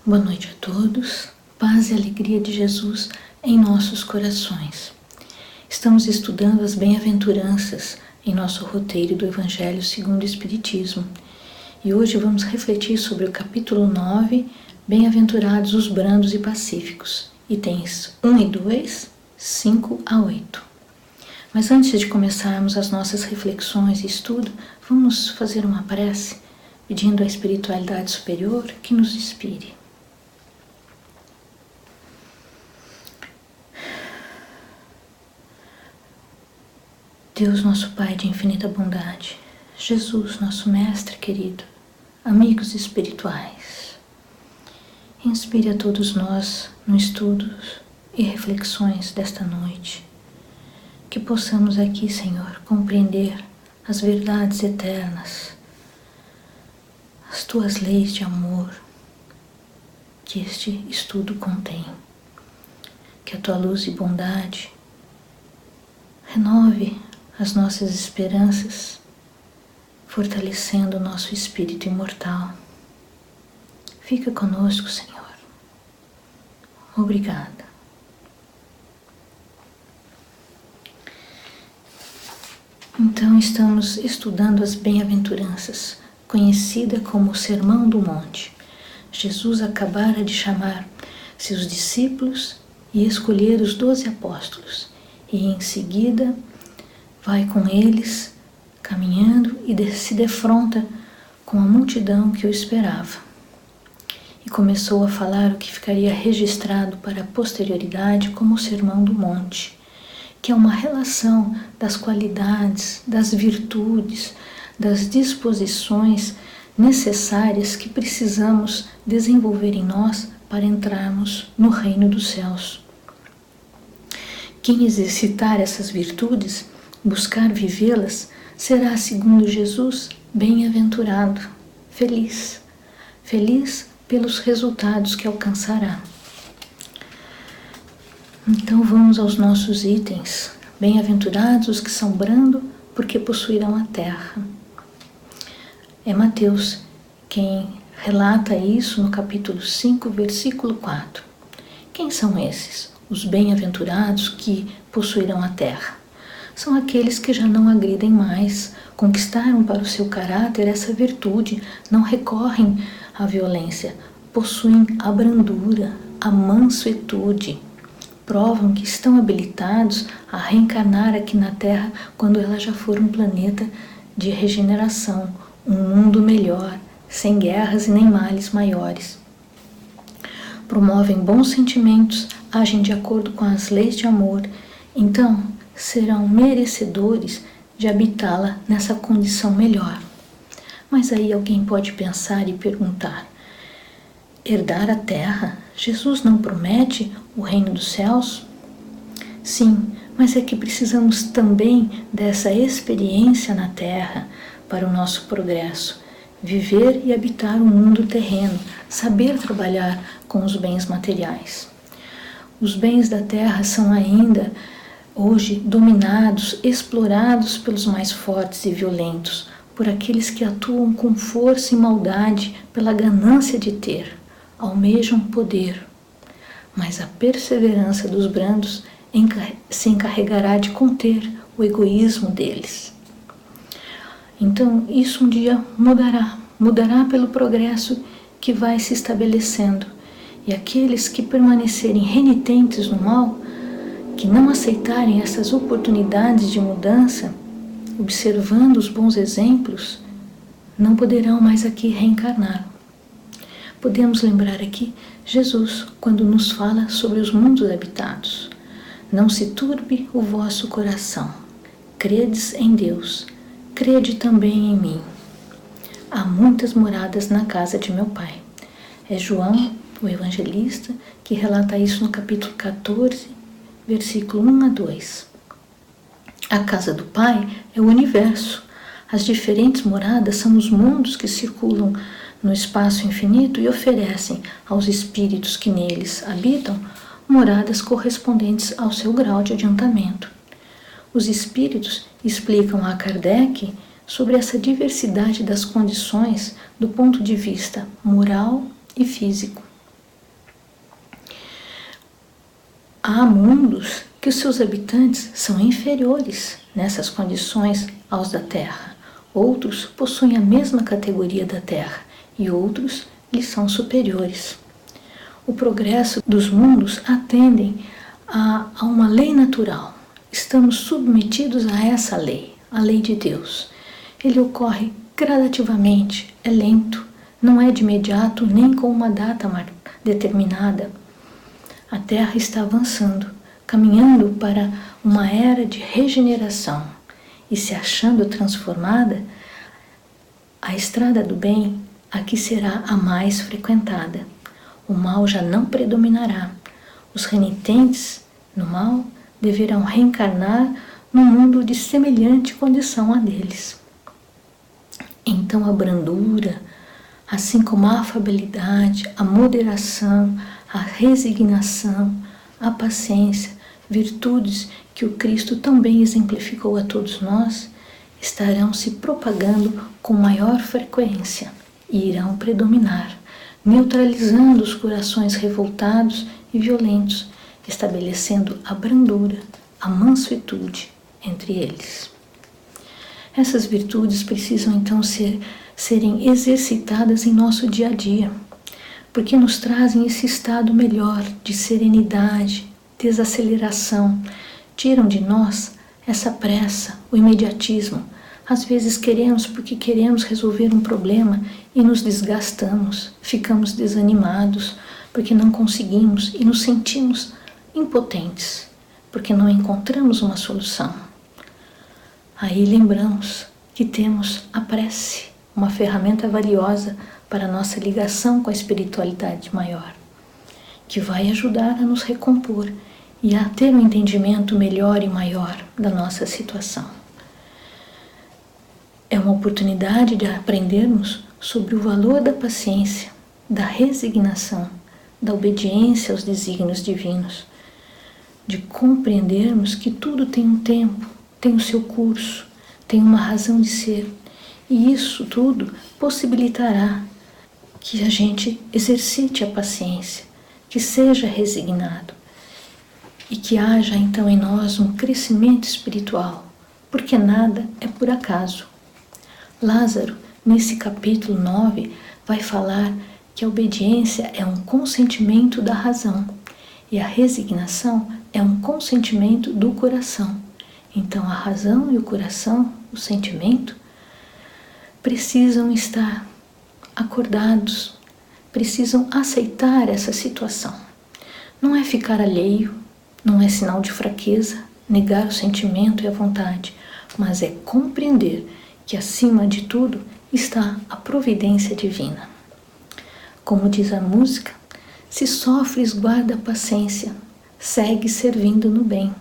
Boa noite a todos, paz e alegria de Jesus em nossos corações. Estamos estudando as bem-aventuranças em nosso roteiro do Evangelho segundo o Espiritismo. E hoje vamos refletir sobre o capítulo 9, Bem-aventurados os brandos e pacíficos, itens 1 e 2, 5 a 8. Mas antes de começarmos as nossas reflexões e estudo, vamos fazer uma prece, pedindo à espiritualidade superior que nos inspire. Deus, nosso Pai de infinita bondade, Jesus, nosso Mestre querido, amigos espirituais, inspire a todos nós no estudo e reflexões desta noite, que possamos aqui, Senhor, compreender as verdades eternas, as Tuas leis de amor que este estudo contém, que a Tua luz e bondade renove as nossas esperanças, fortalecendo o nosso espírito imortal. Fica conosco, Senhor. Obrigada. Então, estamos estudando as bem-aventuranças, conhecida como o Sermão do Monte. Jesus acabara de chamar seus discípulos e escolher os 12 apóstolos, e em seguida vai com eles, caminhando e se defronta com a multidão que o esperava. E começou a falar o que ficaria registrado para a posterioridade como o Sermão do Monte, que é uma relação das qualidades, das virtudes, das disposições necessárias que precisamos desenvolver em nós para entrarmos no reino dos céus. Quem exercitar essas virtudes, buscar vivê-las, será, segundo Jesus, bem-aventurado, feliz, feliz pelos resultados que alcançará. Então vamos aos nossos itens. Bem-aventurados os que são brandos, porque possuirão a terra. É Mateus quem relata isso no capítulo 5, versículo 4. Quem são esses? Os bem-aventurados que possuirão a terra. São aqueles que já não agridem mais, conquistaram para o seu caráter essa virtude, não recorrem à violência, possuem a brandura, a mansuetude, provam que estão habilitados a reencarnar aqui na Terra quando ela já for um planeta de regeneração, um mundo melhor, sem guerras e nem males maiores. Promovem bons sentimentos, agem de acordo com as leis de amor, então serão merecedores de habitá-la nessa condição melhor. Mas aí alguém pode pensar e perguntar: herdar a terra? Jesus não promete o reino dos céus? Sim, mas é que precisamos também dessa experiência na terra para o nosso progresso. Viver e habitar o mundo terreno, saber trabalhar com os bens materiais. Os bens da terra são ainda hoje dominados, explorados pelos mais fortes e violentos, por aqueles que atuam com força e maldade pela ganância de ter, almejam poder. Mas a perseverança dos brandos se encarregará de conter o egoísmo deles. Então isso um dia mudará pelo progresso que vai se estabelecendo, e aqueles que permanecerem renitentes no mal, que não aceitarem essas oportunidades de mudança, observando os bons exemplos, não poderão mais aqui reencarnar. Podemos lembrar aqui Jesus quando nos fala sobre os mundos habitados. Não se turbe o vosso coração. Credes em Deus, crede também em mim. Há muitas moradas na casa de meu Pai. É João, o evangelista, que relata isso no capítulo 14, versículo 1 a 2. A casa do Pai é o universo. As diferentes moradas são os mundos que circulam no espaço infinito e oferecem aos espíritos que neles habitam moradas correspondentes ao seu grau de adiantamento. Os espíritos explicam a Kardec sobre essa diversidade das condições do ponto de vista moral e físico. Há mundos que os seus habitantes são inferiores nessas condições aos da Terra. Outros possuem a mesma categoria da Terra e outros lhes são superiores. O progresso dos mundos atendem a uma lei natural. Estamos submetidos a essa lei, a lei de Deus. Ele ocorre gradativamente, é lento, não é de imediato nem com uma data determinada. A Terra está avançando, caminhando para uma era de regeneração e se achando transformada, a estrada do bem aqui será a mais frequentada. O mal já não predominará. Os renitentes no mal deverão reencarnar num mundo de semelhante condição a deles. Então a brandura, assim como a afabilidade, a moderação, a resignação, a paciência, virtudes que o Cristo também exemplificou a todos nós, estarão se propagando com maior frequência e irão predominar, neutralizando os corações revoltados e violentos, estabelecendo a brandura, a mansuetude entre eles. Essas virtudes precisam então serem exercitadas em nosso dia a dia, porque nos trazem esse estado melhor de serenidade, desaceleração, tiram de nós essa pressa, o imediatismo. Às vezes queremos porque queremos resolver um problema e nos desgastamos, ficamos desanimados porque não conseguimos e nos sentimos impotentes, porque não encontramos uma solução. Aí lembramos que temos a prece, uma ferramenta valiosa para a nossa ligação com a espiritualidade maior, que vai ajudar a nos recompor e a ter um entendimento melhor e maior da nossa situação. É uma oportunidade de aprendermos sobre o valor da paciência, da resignação, da obediência aos desígnios divinos, de compreendermos que tudo tem um tempo, tem o seu curso, tem uma razão de ser, e isso tudo possibilitará que a gente exercite a paciência, que seja resignado e que haja então em nós um crescimento espiritual, porque nada é por acaso. Lázaro, nesse capítulo 9, vai falar que a obediência é um consentimento da razão e a resignação é um consentimento do coração. Então a razão e o coração, o sentimento, precisam estar acordados, precisam aceitar essa situação. Não é ficar alheio, não é sinal de fraqueza, negar o sentimento e a vontade, mas é compreender que acima de tudo está a providência divina. Como diz a música, se sofres, guarda a paciência, segue servindo no bem.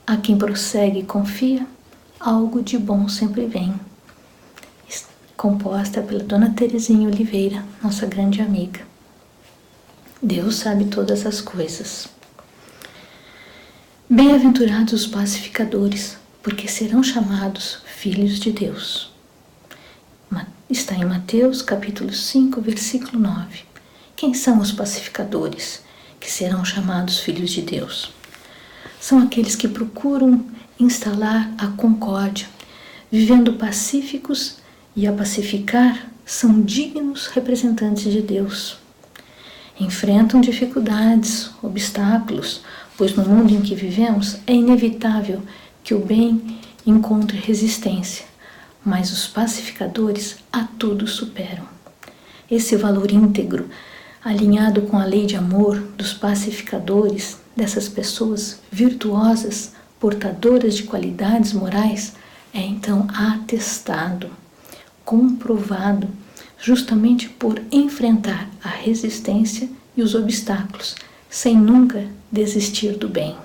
A quem prossegue e confia, algo de bom sempre vem. Composta pela Dona Terezinha Oliveira, nossa grande amiga. Deus sabe todas as coisas. Bem-aventurados os pacificadores, porque serão chamados filhos de Deus. Está em Mateus capítulo 5, versículo 9. Quem são os pacificadores, que serão chamados filhos de Deus? São aqueles que procuram instalar a concórdia, vivendo pacíficos, e a pacificar são dignos representantes de Deus. Enfrentam dificuldades, obstáculos, pois no mundo em que vivemos é inevitável que o bem encontre resistência, mas os pacificadores a tudo superam. Esse valor íntegro, alinhado com a lei de amor dos pacificadores, dessas pessoas virtuosas, portadoras de qualidades morais, é então atestado, comprovado, justamente por enfrentar a resistência e os obstáculos, sem nunca desistir do bem.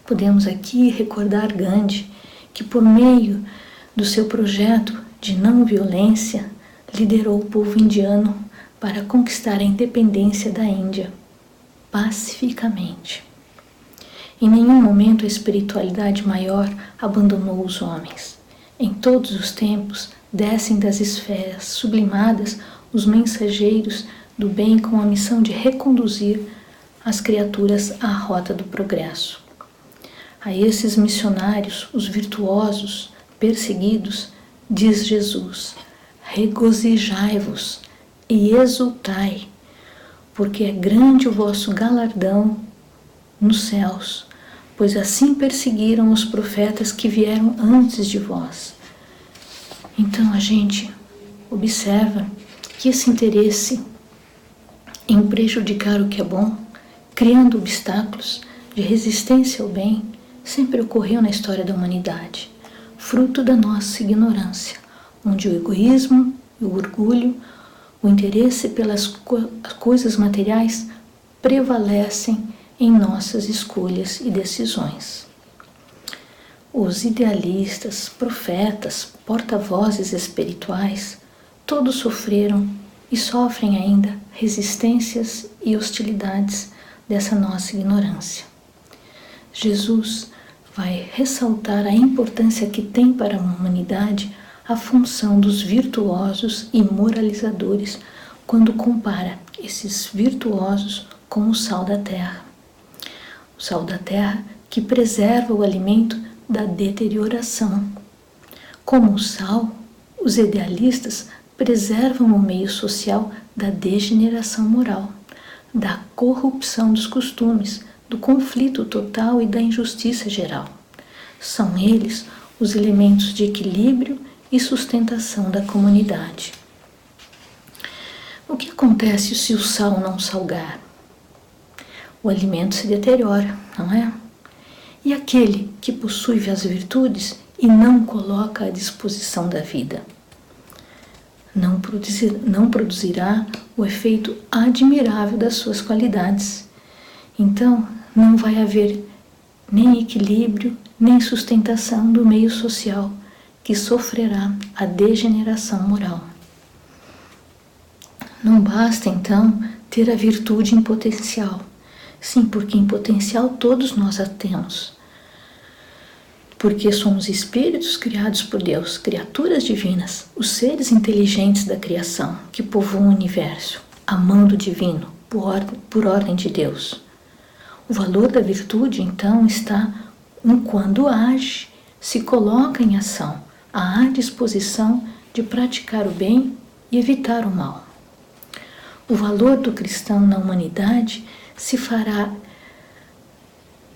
Podemos aqui recordar Gandhi, que por meio do seu projeto de não violência, liderou o povo indiano para conquistar a independência da Índia, pacificamente. Em nenhum momento a espiritualidade maior abandonou os homens. Em todos os tempos, descem das esferas sublimadas os mensageiros do bem com a missão de reconduzir as criaturas à rota do progresso. A esses missionários, os virtuosos, perseguidos, diz Jesus: regozijai-vos e exultai, porque é grande o vosso galardão nos céus, pois assim perseguiram os profetas que vieram antes de vós. Então a gente observa que esse interesse em prejudicar o que é bom, criando obstáculos de resistência ao bem, sempre ocorreu na história da humanidade, fruto da nossa ignorância, onde o egoísmo, o orgulho, o interesse pelas coisas materiais prevalecem em nossas escolhas e decisões. Os idealistas, profetas, porta-vozes espirituais, todos sofreram e sofrem ainda resistências e hostilidades dessa nossa ignorância. Jesus vai ressaltar a importância que tem para a humanidade a função dos virtuosos e moralizadores quando compara esses virtuosos com o sal da terra. O sal da terra que preserva o alimento da deterioração. Como o sal, os idealistas preservam o meio social da degeneração moral, da corrupção dos costumes, do conflito total e da injustiça geral. São eles os elementos de equilíbrio e sustentação da comunidade. O que acontece se o sal não salgar? O alimento se deteriora, não é? E aquele que possui as virtudes e não coloca à disposição da vida? Não produzirá o efeito admirável das suas qualidades. Então, não vai haver nem equilíbrio, nem sustentação do meio social, que sofrerá a degeneração moral. Não basta, então, ter a virtude em potencial. Sim, porque em potencial todos nós a temos. Porque somos espíritos criados por Deus, criaturas divinas, os seres inteligentes da criação que povoam o universo, amando o divino, por ordem de Deus. O valor da virtude, então, está em quando age, se coloca em ação, à disposição de praticar o bem e evitar o mal. O valor do cristão na humanidade se fará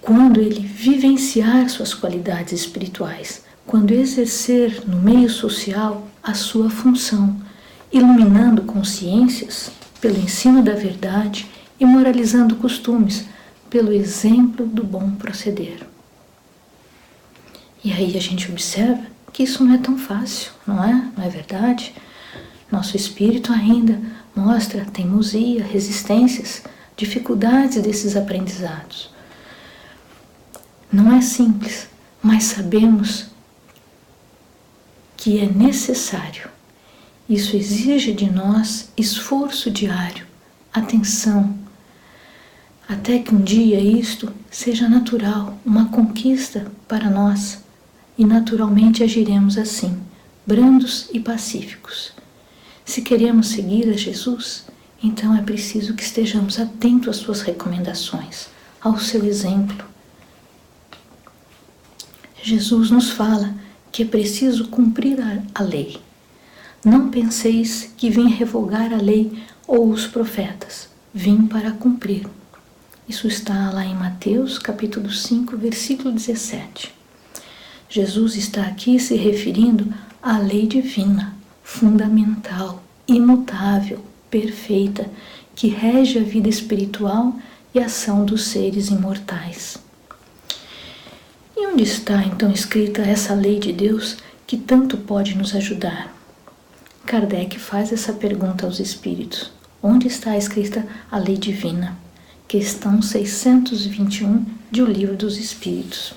quando ele vivenciar suas qualidades espirituais, quando exercer no meio social a sua função, iluminando consciências pelo ensino da verdade e moralizando costumes pelo exemplo do bom proceder. E aí a gente observa que isso não é tão fácil, não é? Não é verdade? Nosso espírito ainda mostra teimosia, resistências, dificuldades desses aprendizados. Não é simples, mas sabemos que é necessário. Isso exige de nós esforço diário, atenção, até que um dia isto seja natural, uma conquista para nós, e naturalmente agiremos assim, brandos e pacíficos. Se queremos seguir a Jesus, então é preciso que estejamos atentos às suas recomendações, ao seu exemplo. Jesus nos fala que é preciso cumprir a lei. Não penseis que vim revogar a lei ou os profetas, vim para cumprir. Isso está lá em Mateus, capítulo 5, versículo 17. Jesus está aqui se referindo à lei divina, fundamental, imutável, perfeita, que rege a vida espiritual e a ação dos seres imortais. E onde está então escrita essa lei de Deus que tanto pode nos ajudar? Kardec faz essa pergunta aos espíritos. Onde está escrita a lei divina? Questão 621 de O Livro dos Espíritos.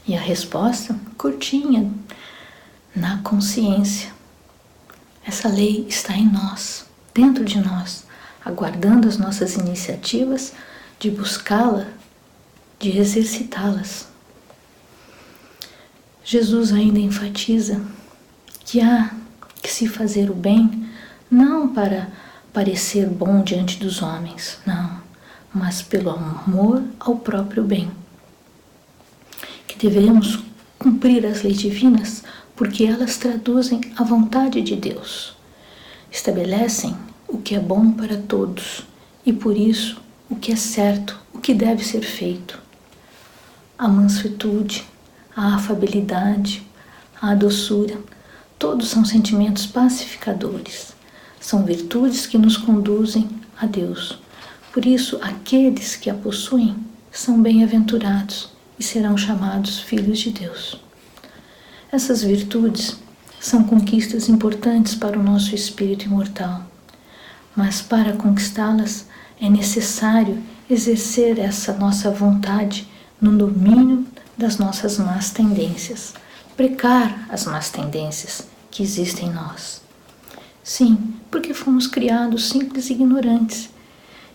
E a resposta, curtinha, na consciência. Essa lei está em nós, dentro de nós, aguardando as nossas iniciativas de buscá-la, de exercitá-las. Jesus ainda enfatiza que há que se fazer o bem não para parecer bom diante dos homens, não, mas pelo amor ao próprio bem. Que devemos cumprir as leis divinas porque elas traduzem a vontade de Deus. Estabelecem o que é bom para todos e, por isso, o que é certo, o que deve ser feito. A mansuetude, a afabilidade, a doçura, todos são sentimentos pacificadores. São virtudes que nos conduzem a Deus. Por isso, aqueles que a possuem são bem-aventurados e serão chamados filhos de Deus. Essas virtudes são conquistas importantes para o nosso espírito imortal, mas para conquistá-las é necessário exercer essa nossa vontade no domínio das nossas más tendências, precar as más tendências que existem em nós. Sim, porque fomos criados simples e ignorantes.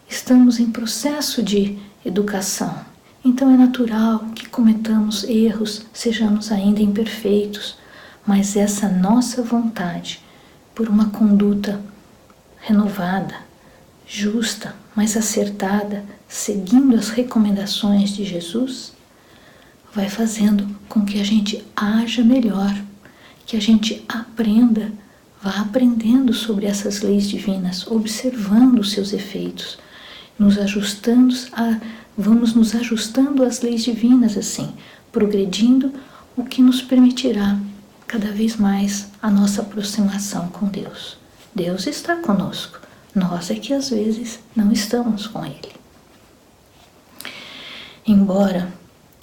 Estamos em processo de educação, então é natural que cometamos erros, sejamos ainda imperfeitos, mas essa nossa vontade, por uma conduta renovada, justa, mas acertada, seguindo as recomendações de Jesus, vai fazendo com que a gente haja melhor, que a gente aprenda, vá aprendendo sobre essas leis divinas, observando os seus efeitos, vamos nos ajustando às leis divinas assim, progredindo, o que nos permitirá cada vez mais a nossa aproximação com Deus. Deus está conosco, nós é que às vezes não estamos com Ele. Embora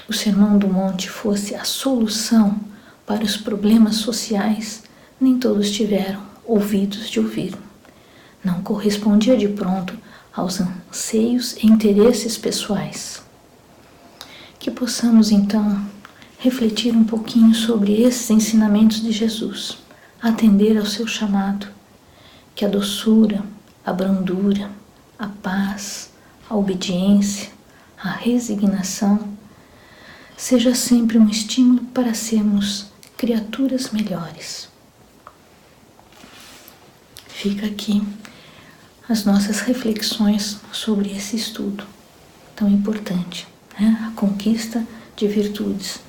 o Sermão do Monte fosse a solução para os problemas sociais, nem todos tiveram ouvidos de ouvir. Não correspondia de pronto aos anseios e interesses pessoais. Que possamos então refletir um pouquinho sobre esses ensinamentos de Jesus, atender ao seu chamado, que a doçura, a brandura, a paz, a obediência, a resignação seja sempre um estímulo para sermos criaturas melhores. Fica aqui as nossas reflexões sobre esse estudo tão importante, né? A conquista de virtudes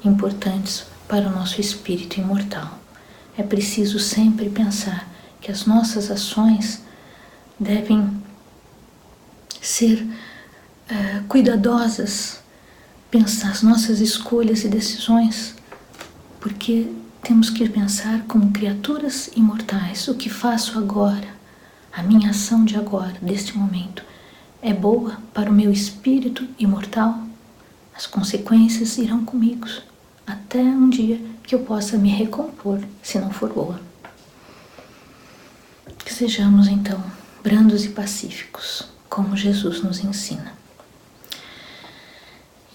importantes para o nosso espírito imortal. É preciso sempre pensar que as nossas ações devem ser cuidadosas, pensar as nossas escolhas e decisões, porque temos que pensar como criaturas imortais. O que faço agora, a minha ação de agora, deste momento, é boa para o meu espírito imortal? As consequências irão comigo, até um dia que eu possa me recompor, se não for boa. Que sejamos, então, brandos e pacíficos, como Jesus nos ensina.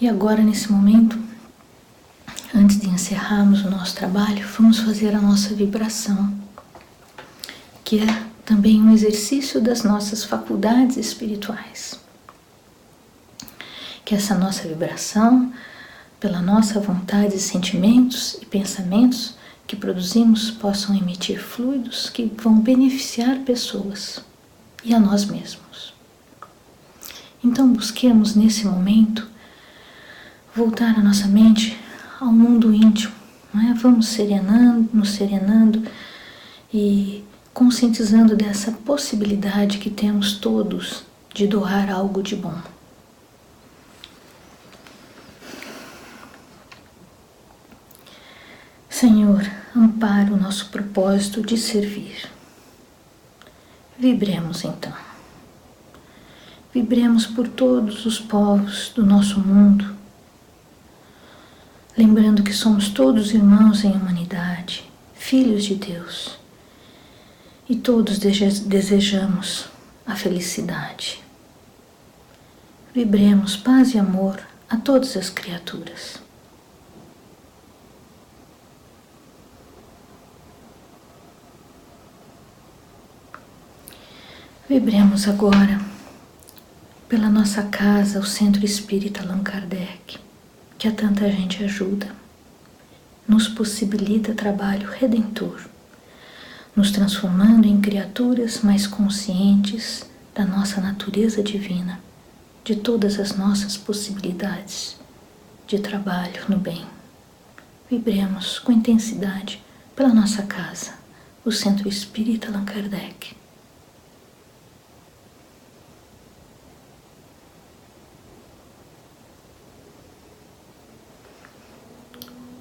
E agora, nesse momento, antes de encerrarmos o nosso trabalho, vamos fazer a nossa vibração, que é também um exercício das nossas faculdades espirituais. Que essa nossa vibração, pela nossa vontade, sentimentos e pensamentos que produzimos, possam emitir fluidos que vão beneficiar pessoas e a nós mesmos. Então busquemos nesse momento voltar a nossa mente ao mundo íntimo, não é? Vamos nos serenando e conscientizando dessa possibilidade que temos todos de doar algo de bom. Senhor, ampara o nosso propósito de servir. Vibremos então. Vibremos por todos os povos do nosso mundo, lembrando que somos todos irmãos em humanidade, filhos de Deus, e todos desejamos a felicidade. Vibremos paz e amor a todas as criaturas. Vibremos agora pela nossa casa, o Centro Espírita Allan Kardec, que a tanta gente ajuda, nos possibilita trabalho redentor, nos transformando em criaturas mais conscientes da nossa natureza divina de todas as nossas possibilidades de trabalho no bem. Vibremos com intensidade pela nossa casa, o Centro Espírita Allan Kardec.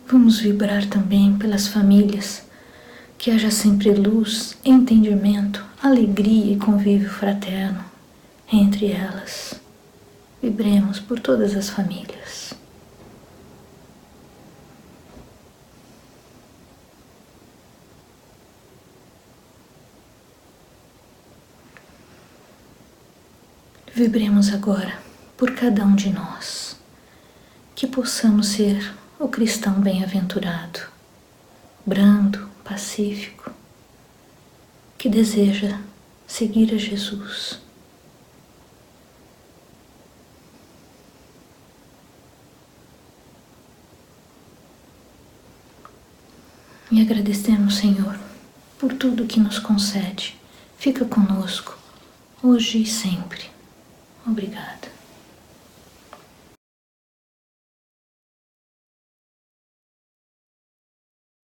Vamos vibrar também pelas famílias, que haja sempre luz, entendimento, alegria e convívio fraterno entre elas. Vibremos por todas as famílias. Vibremos agora por cada um de nós, que possamos ser o cristão bem-aventurado, brando, pacífico, que deseja seguir a Jesus. E agradecemos, Senhor, por tudo que nos concede. Fica conosco, hoje e sempre. Obrigada.